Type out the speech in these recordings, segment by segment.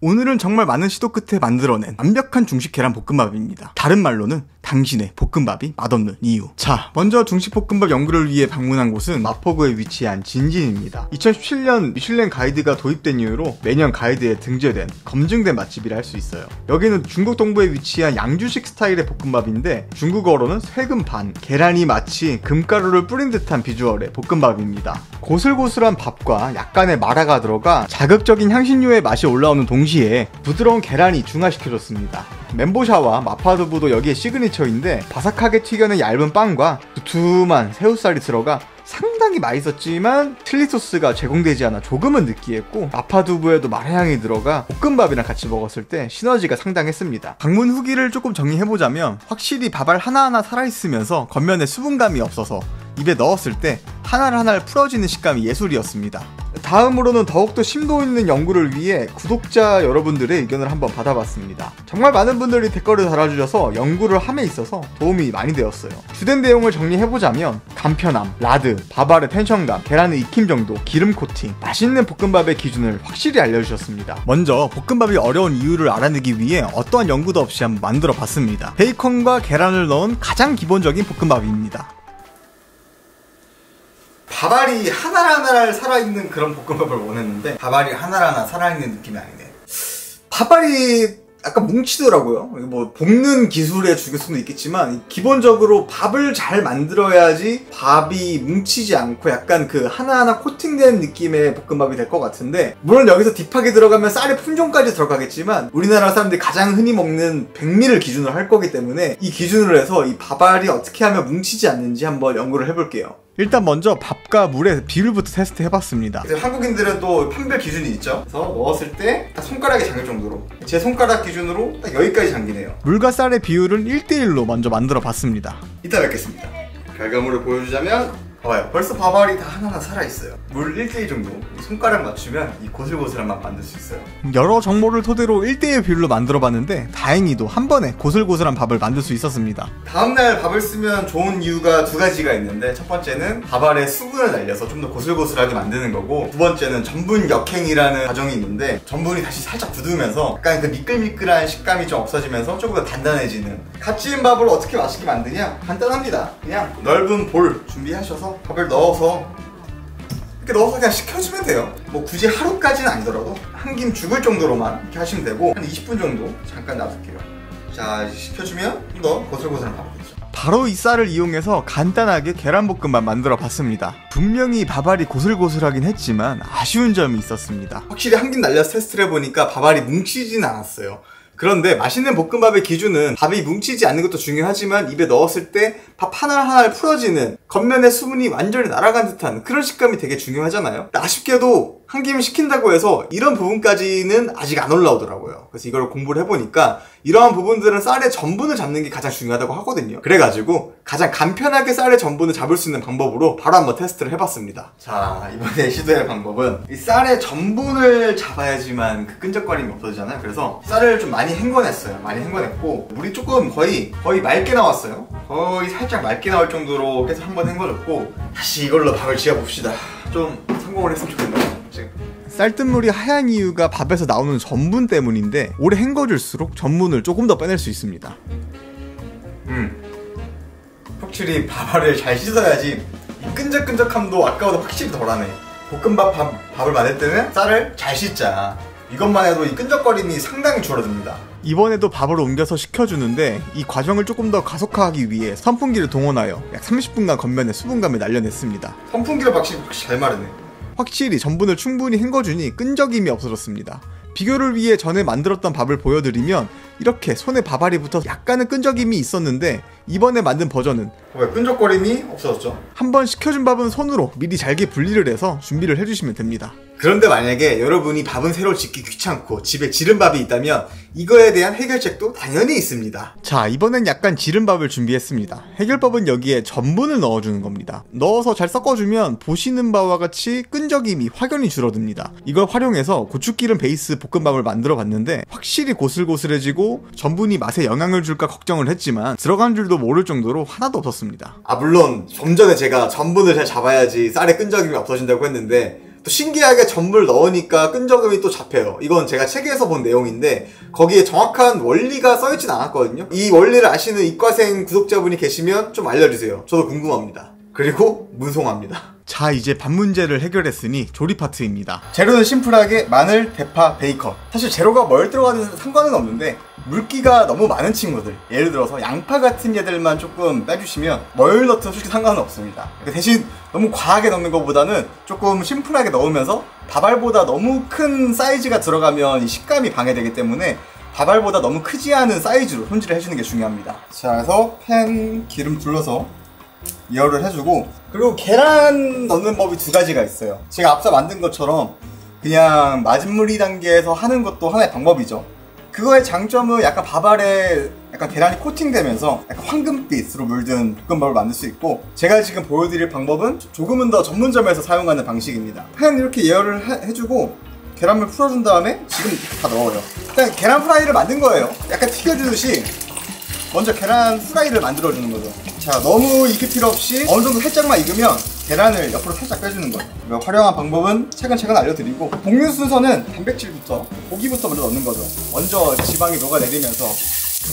오늘은 정말 많은 시도 끝에 만들어낸 완벽한 중식 계란 볶음밥입니다. 다른 말로는 당신의 볶음밥이 맛없는 이유. 자, 먼저 중식 볶음밥 연구를 위해 방문한 곳은 마포구에 위치한 진진입니다. 2017년 미슐랭 가이드가 도입된 이후로 매년 가이드에 등재된 검증된 맛집이라 할 수 있어요. 여기는 중국 동부에 위치한 양주식 스타일의 볶음밥인데 중국어로는 쇠금반, 계란이 마치 금가루를 뿌린 듯한 비주얼의 볶음밥입니다. 고슬고슬한 밥과 약간의 마라가 들어가 자극적인 향신료의 맛이 올라오는 동시에 부드러운 계란이 중화시켜줬습니다. 멘보샤와 마파두부도 여기에 시그니처인데 바삭하게 튀겨낸 얇은 빵과 두툼한 새우살이 들어가 상당히 맛있었지만 칠리 소스가 제공되지 않아 조금은 느끼했고 마파두부에도 마라향이 들어가 볶음밥이랑 같이 먹었을 때 시너지가 상당했습니다. 방문 후기를 조금 정리해보자면 확실히 밥알 하나하나 살아있으면서 겉면에 수분감이 없어서 입에 넣었을 때 하나를 풀어지는 식감이 예술이었습니다. 다음으로는 더욱더 심도 있는 연구를 위해 구독자 여러분들의 의견을 한번 받아봤습니다. 정말 많은 분들이 댓글을 달아주셔서 연구를 함에 있어서 도움이 많이 되었어요. 주된 내용을 정리해보자면 간편함, 라드, 밥알의 텐션감, 계란의 익힘 정도, 기름 코팅, 맛있는 볶음밥의 기준을 확실히 알려주셨습니다. 먼저 볶음밥이 어려운 이유를 알아내기 위해 어떠한 연구도 없이 한번 만들어봤습니다. 베이컨과 계란을 넣은 가장 기본적인 볶음밥입니다. 밥알이 하나하나 살아있는 그런 볶음밥을 원했는데 밥알이 하나하나 살아있는 느낌이 아니네. 밥알이 약간 뭉치더라고요. 뭐 볶는 기술의 죽일 수도 있겠지만 기본적으로 밥을 잘 만들어야지 밥이 뭉치지 않고 약간 그 하나하나 코팅된 느낌의 볶음밥이 될 것 같은데, 물론 여기서 딥하게 들어가면 쌀의 품종까지 들어가겠지만 우리나라 사람들이 가장 흔히 먹는 백미를 기준으로 할 거기 때문에 이 기준으로 해서 이 밥알이 어떻게 하면 뭉치지 않는지 한번 연구를 해볼게요. 일단 먼저 밥과 물의 비율부터 테스트 해봤습니다. 한국인들은 또 판별 기준이 있죠. 그래서 넣었을 때 딱 손가락이 잠길 정도로, 제 손가락 기준으로 딱 여기까지 잠기네요. 물과 쌀의 비율은 1:1로 먼저 만들어 봤습니다. 이따 뵙겠습니다. 결과물을 보여주자면 봐봐요, 벌써 밥알이 다 하나하나 살아있어요. 물 1:1 정도, 손가락 맞추면 이 고슬고슬한 맛 만들 수 있어요. 여러 정보를 토대로 1:1 비율로 만들어봤는데 다행히도 한 번에 고슬고슬한 밥을 만들 수 있었습니다. 다음날 밥을 쓰면 좋은 이유가 두 가지가 있는데, 첫 번째는 밥알에 수분을 날려서 좀 더 고슬고슬하게 만드는 거고, 두 번째는 전분 역행이라는 과정이 있는데 전분이 다시 살짝 굳으면서 약간 그 미끌미끌한 식감이 좀 없어지면서 조금 더 단단해지는. 갓 지은 밥을 어떻게 맛있게 만드냐? 간단합니다. 그냥 넓은 볼 준비하셔서 밥을 넣어서 이렇게 넣어서 그냥 식혀주면 돼요. 뭐 굳이 하루까지는 아니더라도 한 김 죽을 정도로만 이렇게 하시면 되고, 한 20분 정도 잠깐 놔둘게요. 자, 식혀주면 좀 더 고슬고슬한 밥이 되죠. 바로 이 쌀을 이용해서 간단하게 계란볶음밥 만들어 봤습니다. 분명히 밥알이 고슬고슬하긴 했지만 아쉬운 점이 있었습니다. 확실히 한 김 날려서 테스트를 해보니까 밥알이 뭉치진 않았어요. 그런데 맛있는 볶음밥의 기준은 밥이 뭉치지 않는 것도 중요하지만 입에 넣었을 때 밥 하나하나 풀어지는, 겉면의 수분이 완전히 날아간 듯한 그런 식감이 되게 중요하잖아요. 아쉽게도 한 김 식힌다고 해서 이런 부분까지는 아직 안 올라오더라고요. 그래서 이걸 공부를 해보니까 이러한 부분들은 쌀의 전분을 잡는 게 가장 중요하다고 하거든요. 그래가지고 가장 간편하게 쌀의 전분을 잡을 수 있는 방법으로 바로 한번 테스트를 해봤습니다. 자, 이번에 시도할 방법은 이 쌀의 전분을 잡아야지만 그 끈적거림이 없어지잖아요. 그래서 쌀을 좀 많이 헹궈냈어요. 많이 헹궈냈고 물이 조금 거의 맑게 나왔어요. 거의 살짝 맑게 나올 정도로 해서 한번 헹궈줬고, 다시 이걸로 밥을 지어봅시다. 좀 성공을 했으면 좋겠네요. 쌀뜨물이 하얀 이유가 밥에서 나오는 전분 때문인데 오래 헹궈줄수록 전분을 조금 더 빼낼 수 있습니다. 확실히 밥알을 잘 씻어야지 이 끈적끈적함도 아까보다 확실히 덜하네. 밥을 만들 때는 쌀을 잘 씻자. 이것만 해도 이 끈적거림이 상당히 줄어듭니다. 이번에도 밥을 옮겨서 식혀주는데 이 과정을 조금 더 가속화하기 위해 선풍기를 동원하여 약 30분간 겉면에 수분감을 날려냈습니다. 선풍기를 확실히 잘 마르네. 확실히 전분을 충분히 헹궈주니 끈적임이 없어졌습니다. 비교를 위해 전에 만들었던 밥을 보여드리면 이렇게 손에 밥알이 붙어 약간은 끈적임이 있었는데 이번에 만든 버전은 끈적거림이 없어졌죠. 한번 식혀준 밥은 손으로 미리 잘게 분리를 해서 준비를 해주시면 됩니다. 그런데 만약에 여러분이 밥은 새로 짓기 귀찮고 집에 지른밥이 있다면 이거에 대한 해결책도 당연히 있습니다. 자, 이번엔 약간 지른밥을 준비했습니다. 해결법은 여기에 전분을 넣어주는 겁니다. 넣어서 잘 섞어주면 보시는 바와 같이 끈적임이 확연히 줄어듭니다. 이걸 활용해서 고추기름 베이스 볶음밥을 만들어 봤는데 확실히 고슬고슬해지고 전분이 맛에 영향을 줄까 걱정을 했지만 들어간 줄도 모를 정도로 하나도 없었습니다. 물론 좀 전에 제가 전분을 잘 잡아야지 쌀의 끈적임이 없어진다고 했는데 또 신기하게 전분을 넣으니까 끈적임이 또 잡혀요. 이건 제가 책에서 본 내용인데 거기에 정확한 원리가 써있진 않았거든요. 이 원리를 아시는 이과생 구독자분이 계시면 좀 알려주세요. 저도 궁금합니다. 그리고 문송합니다. 자, 이제 밥 문제를 해결했으니 조리 파트입니다. 재료는 심플하게 마늘, 대파, 베이컨. 사실 재료가 뭘 들어가든 상관은 없는데 물기가 너무 많은 친구들, 예를 들어서 양파 같은 얘들만 조금 빼주시면 뭘 넣든 솔직히 상관은 없습니다. 대신 너무 과하게 넣는 것보다는 조금 심플하게 넣으면서 밥알보다 너무 큰 사이즈가 들어가면 이 식감이 방해되기 때문에 밥알보다 너무 크지 않은 사이즈로 손질을 해주는 게 중요합니다. 자, 그래서 팬 기름 둘러서 예열을 해주고, 그리고 계란 넣는 법이 두 가지가 있어요. 제가 앞서 만든 것처럼 그냥 마진무리 단계에서 하는 것도 하나의 방법이죠. 그거의 장점은 약간 밥알에 약간 계란이 코팅되면서 약간 황금빛으로 물든 볶음밥을 만들 수 있고, 제가 지금 보여드릴 방법은 조금은 더 전문점에서 사용하는 방식입니다. 팬 이렇게 예열을 해주고 계란물 풀어준 다음에 지금 이렇게 다 넣어요. 일단 계란 프라이를 만든 거예요. 약간 튀겨주듯이 먼저 계란 프라이를 만들어주는 거죠. 자, 너무 익힐 필요 없이 어느 정도 살짝만 익으면 계란을 옆으로 살짝 빼주는 거예요. 활용한 방법은 차근차근 알려드리고, 볶는 순서는 단백질부터, 고기부터 먼저 넣는 거죠. 먼저 지방이 녹아내리면서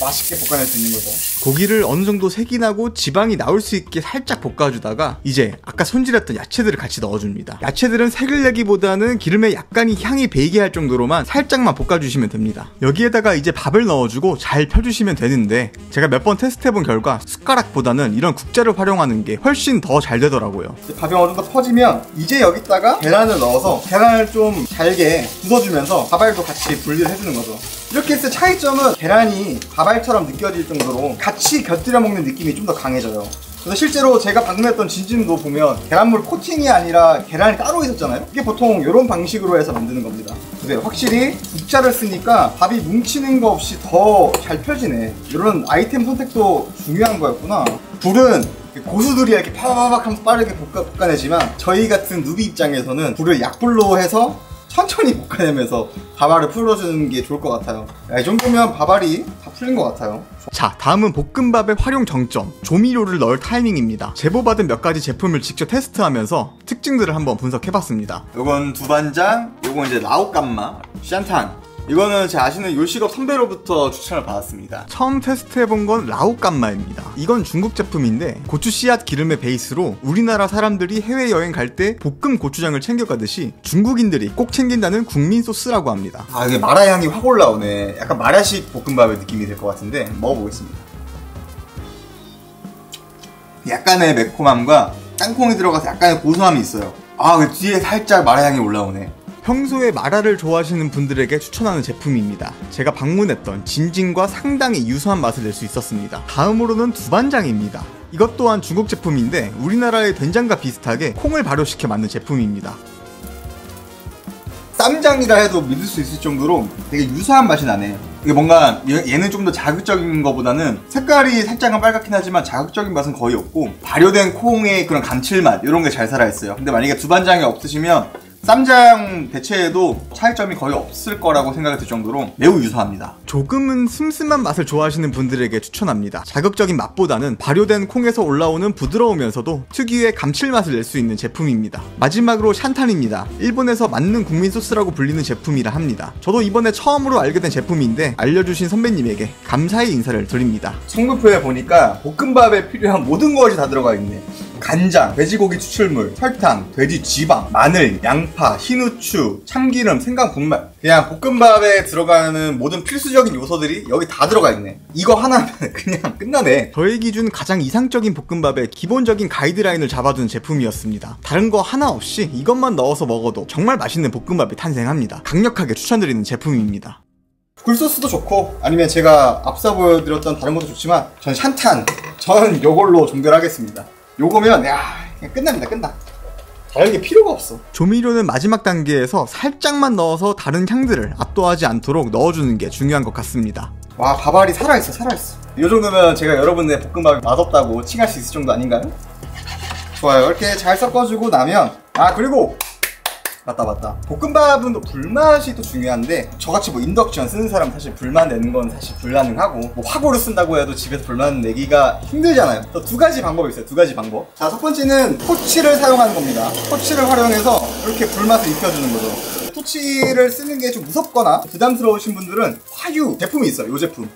맛있게 볶아낼 수 있는 거죠. 고기를 어느 정도 색이 나고 지방이 나올 수 있게 살짝 볶아주다가 이제 아까 손질했던 야채들을 같이 넣어줍니다. 야채들은 색을 내기보다는 기름에 약간의 향이 배이게 할 정도로만 살짝만 볶아주시면 됩니다. 여기에다가 이제 밥을 넣어주고 잘 펴주시면 되는데, 제가 몇 번 테스트해본 결과 숟가락보다는 이런 국자를 활용하는 게 훨씬 더 잘 되더라고요. 밥이 어느 정도 퍼지면 이제 여기다가 계란을 넣어서 계란을 좀 잘게 부숴주면서 밥알도 같이 분리를 해주는 거죠. 이렇게 했을 때 차이점은 계란이 밥알처럼 느껴질 정도로 같이 곁들여 먹는 느낌이 좀 더 강해져요. 그래서 실제로 제가 방금 했던 진찜도 보면 계란물 코팅이 아니라 계란이 따로 있었잖아요. 이게 보통 이런 방식으로 해서 만드는 겁니다. 근데 확실히 국자를 쓰니까 밥이 뭉치는 거 없이 더 잘 펴지네. 이런 아이템 선택도 중요한 거였구나. 불은 고수들이 이렇게 파바박 하면서 빠르게 볶아내지만 저희 같은 누비 입장에서는 불을 약불로 해서 천천히 볶아내면서 밥알을 풀어주는 게 좋을 것 같아요. 이 정도면 밥알이 다 풀린 것 같아요. 자, 다음은 볶음밥의 활용 정점, 조미료를 넣을 타이밍입니다. 제보받은 몇 가지 제품을 직접 테스트하면서 특징들을 한번 분석해봤습니다. 요건 두반장, 요건 이제 라오깐마, 샨탄. 이거는 제 아시는 요식업 선배로부터 추천을 받았습니다. 처음 테스트해본 건 라오깐마입니다. 이건 중국 제품인데 고추 씨앗 기름의 베이스로 우리나라 사람들이 해외여행 갈 때 볶음 고추장을 챙겨가듯이 중국인들이 꼭 챙긴다는 국민 소스라고 합니다. 아, 이게 마라 향이 확 올라오네. 약간 마라식 볶음밥의 느낌이 될 것 같은데 먹어보겠습니다. 약간의 매콤함과 땅콩이 들어가서 약간의 고소함이 있어요. 아, 그 뒤에 살짝 마라 향이 올라오네. 평소에 마라를 좋아하시는 분들에게 추천하는 제품입니다. 제가 방문했던 진진과 상당히 유사한 맛을 낼 수 있었습니다. 다음으로는 두반장입니다. 이것 또한 중국 제품인데 우리나라의 된장과 비슷하게 콩을 발효시켜 만든 제품입니다. 쌈장이라 해도 믿을 수 있을 정도로 되게 유사한 맛이 나네. 이게 뭔가 얘는 좀 더 자극적인 것보다는 색깔이 살짝은 빨갛긴 하지만 자극적인 맛은 거의 없고 발효된 콩의 그런 감칠맛 이런 게 잘 살아있어요. 근데 만약에 두반장이 없으시면 쌈장 대체에도 차이점이 거의 없을 거라고 생각이 들 정도로 매우 유사합니다. 조금은 슴슴한 맛을 좋아하시는 분들에게 추천합니다. 자극적인 맛보다는 발효된 콩에서 올라오는 부드러우면서도 특유의 감칠맛을 낼 수 있는 제품입니다. 마지막으로 샨탄입니다. 일본에서 맞는 국민 소스라고 불리는 제품이라 합니다. 저도 이번에 처음으로 알게 된 제품인데 알려주신 선배님에게 감사의 인사를 드립니다. 성분표에 보니까 볶음밥에 필요한 모든 것이 다 들어가 있네. 간장, 돼지고기 추출물, 설탕, 돼지 지방, 마늘, 양파, 흰후추, 참기름, 생강, 분말. 그냥 볶음밥에 들어가는 모든 필수적인 요소들이 여기 다 들어가 있네. 이거 하나면 그냥 끝나네. 저의 기준 가장 이상적인 볶음밥의 기본적인 가이드라인을 잡아둔 제품이었습니다. 다른 거 하나 없이 이것만 넣어서 먹어도 정말 맛있는 볶음밥이 탄생합니다. 강력하게 추천드리는 제품입니다. 굴소스도 좋고 아니면 제가 앞서 보여드렸던 다른 것도 좋지만 전 샨탄, 저는 요걸로 종결하겠습니다. 요거면 그냥 끝납니다. 끝나. 다른 게 필요가 없어. 조미료는 마지막 단계에서 살짝만 넣어서 다른 향들을 압도하지 않도록 넣어주는 게 중요한 것 같습니다. 와, 밥알이 살아있어. 이 정도면 제가 여러분의 볶음밥이 맛없다고 칭할 수 있을 정도 아닌가요? 좋아요. 이렇게 잘 섞어주고 나면 그리고 맞다. 볶음밥은 또 불맛이 또 중요한데 저같이 뭐 인덕션 쓰는 사람 사실 불맛 내는 건 사실 불가능하고 뭐 화고를 쓴다고 해도 집에서 불맛 내기가 힘들잖아요. 또 두 가지 방법이 있어요. 두 가지 방법. 자, 첫 번째는 토치를 사용하는 겁니다. 토치를 활용해서 이렇게 불맛을 입혀주는 거죠. 토치를 쓰는 게 좀 무섭거나 부담스러우신 분들은 화유 제품이 있어요. 이 제품.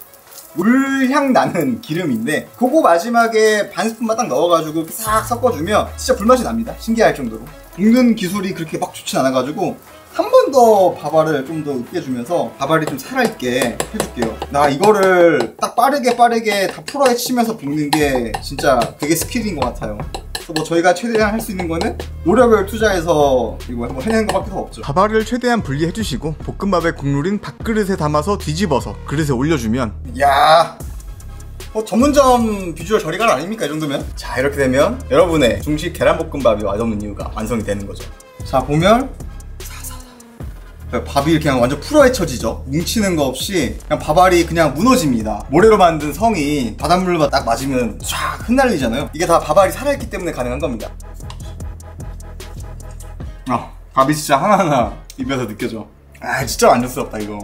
물향 나는 기름인데 그거 마지막에 반 스푼만 딱 넣어가지고 이렇게 싹 섞어주면 진짜 불맛이 납니다. 신기할 정도로. 볶는 기술이 그렇게 막 좋진 않아가지고 한 번 더 밥알을 좀 더 으깨주면서 밥알이 좀 살아있게 해줄게요. 나 이거를 딱 빠르게 다 풀어헤치면서 볶는 게 진짜 되게 스킬인 것 같아요. 뭐 저희가 최대한 할 수 있는 거는 노력을 투자해서 이거 한번 해내는 것밖에 더 없죠. 밥알을 최대한 분리해 주시고 볶음밥의 국물은 밥그릇에 담아서 뒤집어서 그릇에 올려주면 이야, 전문점 비주얼 저리가 아닙니까 이 정도면? 자, 이렇게 되면 여러분의 중식 계란볶음밥이 맛없는 이유가 완성이 되는 거죠. 자, 보면 밥이 이렇게 그냥 완전 풀어헤쳐지죠. 뭉치는 거 없이 그냥 밥알이 그냥 무너집니다. 모래로 만든 성이 바닷물과 딱 맞으면 쫙 흩날리잖아요. 이게 다 밥알이 살아있기 때문에 가능한 겁니다. 밥이 진짜 하나하나 입에서 느껴져. 진짜 만족스럽다 이거.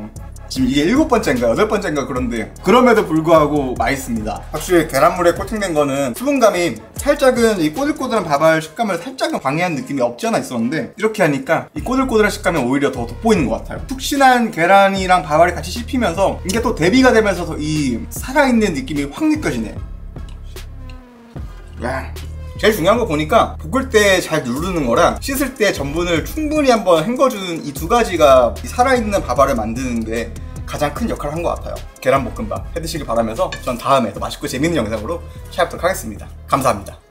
지금 이게 7번째인가 8번째인가 그런데 그럼에도 불구하고 맛있습니다. 확실히 계란물에 코팅된 거는 수분감이 살짝은 이 꼬들꼬들한 밥알 식감을 살짝은 방해한 느낌이 없지 않아 있었는데 이렇게 하니까 이 꼬들꼬들한 식감이 오히려 더 돋보이는 것 같아요. 푹신한 계란이랑 밥알이 같이 씹히면서 이게 또 대비가 되면서 이 살아있는 느낌이 확 느껴지네. 야, 제일 중요한 거 보니까 볶을 때 잘 누르는 거랑 씻을 때 전분을 충분히 한번 헹궈주는 이 두 가지가 이 살아있는 밥알을 만드는 게 가장 큰 역할을 한 것 같아요. 계란볶음밥 해드시길 바라면서 전 다음에 더 맛있고 재밌는 영상으로 찾아뵙도록 하겠습니다. 감사합니다.